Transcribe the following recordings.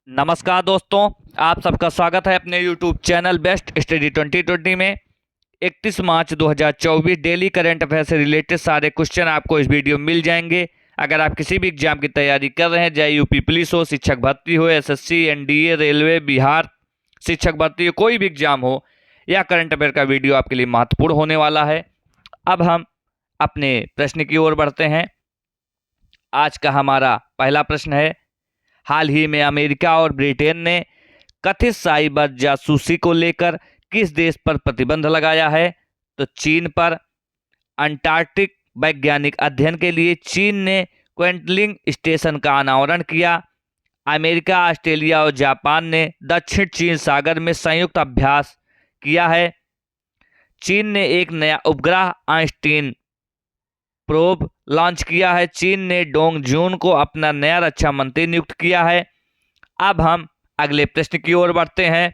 नमस्कार दोस्तों, आप सबका स्वागत है अपने YouTube चैनल बेस्ट स्टडी 2020 में। 31 मार्च 2024 डेली करंट अफेयर से रिलेटेड सारे क्वेश्चन आपको इस वीडियो में मिल जाएंगे। अगर आप किसी भी एग्जाम की तैयारी कर रहे हैं, चाहे यूपी पुलिस हो, शिक्षक भर्ती हो, एसएससी, एनडीए, रेलवे, बिहार शिक्षक भर्ती हो, कोई भी एग्जाम हो, या करंट अफेयर का वीडियो आपके लिए महत्वपूर्ण होने वाला है। अब हम अपने प्रश्न की ओर बढ़ते हैं। आज का हमारा पहला प्रश्न है, हाल ही में अमेरिका और ब्रिटेन ने कथित साइबर जासूसी को लेकर किस देश पर प्रतिबंध लगाया है? तो चीन पर। अंटार्कटिक वैज्ञानिक अध्ययन के लिए चीन ने क्वेंटलिंग स्टेशन का अनावरण किया। अमेरिका, ऑस्ट्रेलिया और जापान ने दक्षिण चीन सागर में संयुक्त अभ्यास किया है। चीन ने एक नया उपग्रह आइंस्टीन प्रोब लॉन्च किया है। चीन ने डोंग जून को अपना नया रक्षा मंत्री नियुक्त किया है। अब हम अगले प्रश्न की ओर बढ़ते हैं।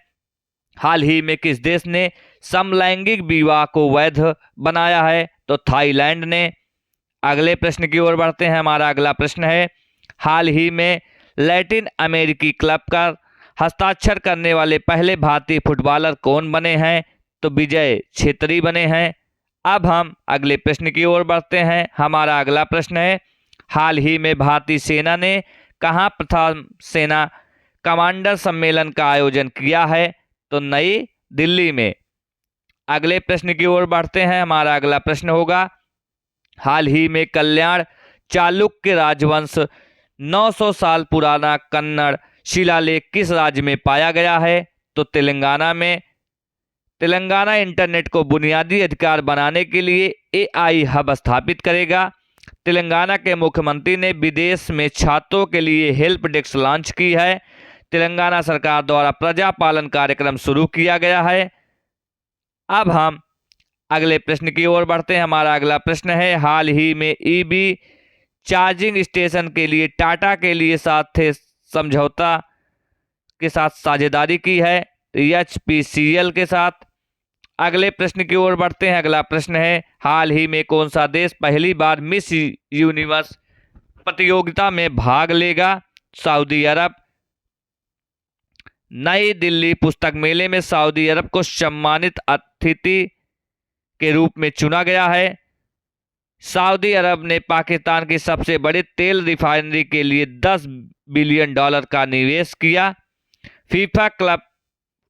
हाल ही में किस देश ने समलैंगिक विवाह को वैध बनाया है? तो थाईलैंड ने। अगले प्रश्न की ओर बढ़ते हैं। हमारा अगला प्रश्न है, हाल ही में लैटिन अमेरिकी क्लब का हस्ताक्षर करने वाले पहले भारतीय फुटबॉलर कौन बने हैं? तो विजय छेत्री बने हैं। अब हम अगले प्रश्न की ओर बढ़ते हैं। हमारा अगला प्रश्न है, हाल ही में भारतीय सेना ने कहाँ प्रथम सेना कमांडर सम्मेलन का आयोजन किया है? तो नई दिल्ली में। अगले प्रश्न की ओर बढ़ते हैं। हमारा अगला प्रश्न होगा, हाल ही में कल्याण चालुक्य राजवंश 900 साल पुराना कन्नड़ शिलालेख किस राज्य में पाया गया है? तो तेलंगाना में। तेलंगाना इंटरनेट को बुनियादी अधिकार बनाने के लिए एआई हब स्थापित करेगा। तेलंगाना के मुख्यमंत्री ने विदेश में छात्रों के लिए हेल्प डेस्क लॉन्च की है। तेलंगाना सरकार द्वारा प्रजा पालन कार्यक्रम शुरू किया गया है। अब हम अगले प्रश्न की ओर बढ़ते हैं। हमारा अगला प्रश्न है, हाल ही में ईवी चार्जिंग स्टेशन के लिए टाटा के लिए साथ समझौता के साथ साझेदारी की है? तो एचपीसीएल के साथ। अगले प्रश्न की ओर बढ़ते हैं। अगला प्रश्न है, हाल ही में कौन सा देश पहली बार मिस यूनिवर्स प्रतियोगिता में भाग लेगा? सऊदी अरब। नई दिल्ली पुस्तक मेले में सऊदी अरब को सम्मानित अतिथि के रूप में चुना गया है। सऊदी अरब ने पाकिस्तान की सबसे बड़ी तेल रिफाइनरी के लिए $10 बिलियन का निवेश किया। फीफा क्लब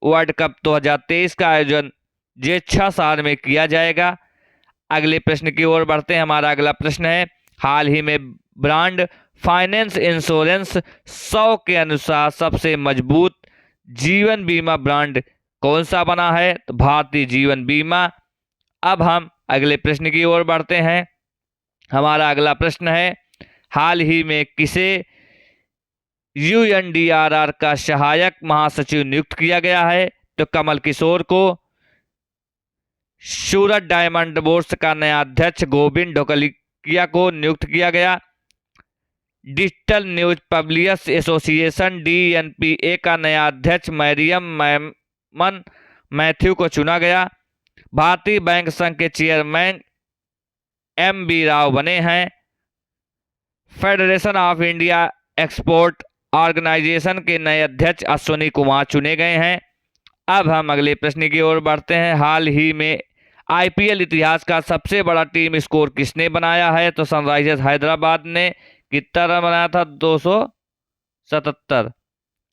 वर्ल्ड कप 2023 का आयोजन जेच्छा शहर में किया जाएगा। अगले प्रश्न की ओर बढ़ते हैं। हमारा अगला प्रश्न है, हाल ही में ब्रांड फाइनेंस इंश्योरेंस 100 के अनुसार सबसे मजबूत जीवन बीमा ब्रांड कौन सा बना है? तो भारतीय जीवन बीमा। अब हम अगले प्रश्न की ओर बढ़ते हैं। हमारा अगला प्रश्न है, हाल ही में किसे यूएनडीआरआर का सहायक महासचिव नियुक्त किया गया है? तो कमल किशोर को। सूरत डायमंड बोर्स का नया अध्यक्ष गोविंद ढोकलिया को नियुक्त किया गया। डिजिटल न्यूज पब्लिशर्स एसोसिएशन डीएनपीए का नया अध्यक्ष मरियम मैमन मैथ्यू को चुना गया। भारतीय बैंक संघ के चेयरमैन एम.बी. राव बने हैं। Federation of India export organisation के नए अध्यक्ष अश्वनी कुमार चुने गए हैं। अब हम अगले प्रश्न की ओर बढ़ते हैं। हाल ही में आईपीएल इतिहास का सबसे बड़ा टीम स्कोर किसने बनाया है? तो सनराइजर्स हैदराबाद ने। कितना रन बनाया था? 277।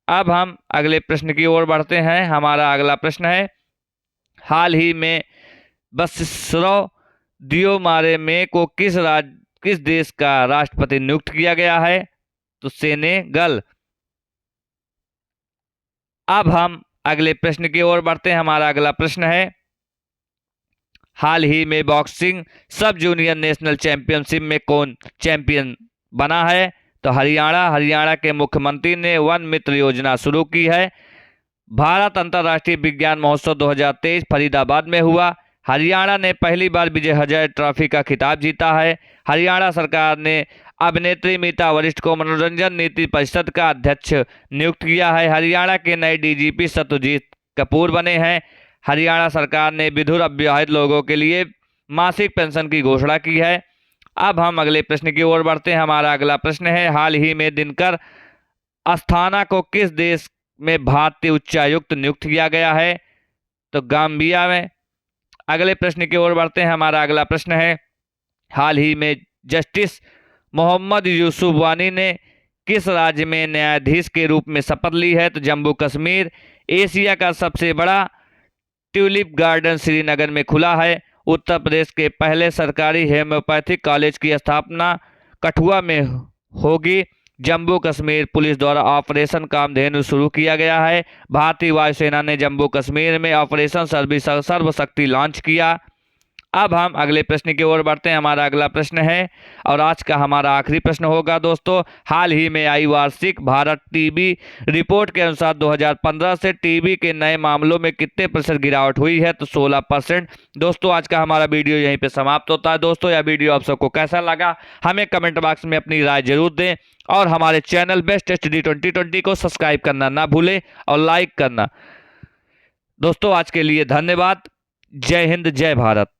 अब हम अगले प्रश्न की ओर बढ़ते हैं। हमारा अगला प्रश्न है, हाल ही में बसिस्रो दियोमारे को किस देश का राष्ट्रपति नियुक्त किया गया है? तो सेनेगल। अब हम अगले प्रश्न की ओर बढ़ते हैं। हमारा अगला प्रश्न है, हाल ही में बॉक्सिंग सब जूनियर नेशनल चैंपियनशिप में कौन चैंपियन बना है? तो हरियाणा के मुख्यमंत्री ने वन मित्र योजना शुरू की है। भारत अंतर्राष्ट्रीय विज्ञान महोत्सव 2023 फरीदाबाद में हुआ। हरियाणा ने पहली बार विजय हजारे ट्रॉफी का खिताब जीता है। हरियाणा सरकार ने अभिनेत्री मीता वरिष्ठ को मनोरंजन नीति परिषद का अध्यक्ष नियुक्त किया है। हरियाणा के नए डीजीपी सत्यजीत कपूर बने हैं। हरियाणा सरकार ने विधुर अविवाहित लोगों के लिए मासिक पेंशन की घोषणा की है। अब हम अगले प्रश्न की ओर बढ़ते हैं। हमारा अगला प्रश्न है, हाल ही में दिनकर अस्थाना को किस देश में भारतीय उच्चायुक्त नियुक्त किया गया है? तो गाम्बिया में। अगले प्रश्न की ओर बढ़ते हैं। हमारा अगला प्रश्न है, हाल ही में जस्टिस मोहम्मद यूसुफ वानी ने किस राज्य में न्यायाधीश के रूप में शपथ ली है? तो जम्मू कश्मीर। एशिया का सबसे बड़ा ट्यूलिप गार्डन श्रीनगर में खुला है। उत्तर प्रदेश के पहले सरकारी होम्योपैथिक कॉलेज की स्थापना कठुआ में होगी। जम्मू कश्मीर पुलिस द्वारा ऑपरेशन कामधेनु शुरू किया गया है। भारतीय वायुसेना ने जम्मू कश्मीर में ऑपरेशन सर्वशक्ति लॉन्च किया। अब हम अगले प्रश्न की ओर बढ़ते हैं। हमारा अगला प्रश्न है और आज का हमारा आखिरी प्रश्न होगा दोस्तों। हाल ही में आई वार्षिक भारत टीबी रिपोर्ट के अनुसार 2015 से टीबी के नए मामलों में कितने प्रतिशत गिरावट हुई है? तो 16%। दोस्तों आज का हमारा वीडियो यहीं पे समाप्त होता है। दोस्तों यह वीडियो आप सबको कैसा लगा हमें कमेंट बॉक्स में अपनी राय जरूर दें और हमारे चैनल बेस्ट स्टडी 2020 को सब्सक्राइब करना ना भूलें और लाइक करना। दोस्तों आज के लिए धन्यवाद। जय हिंद, जय भारत।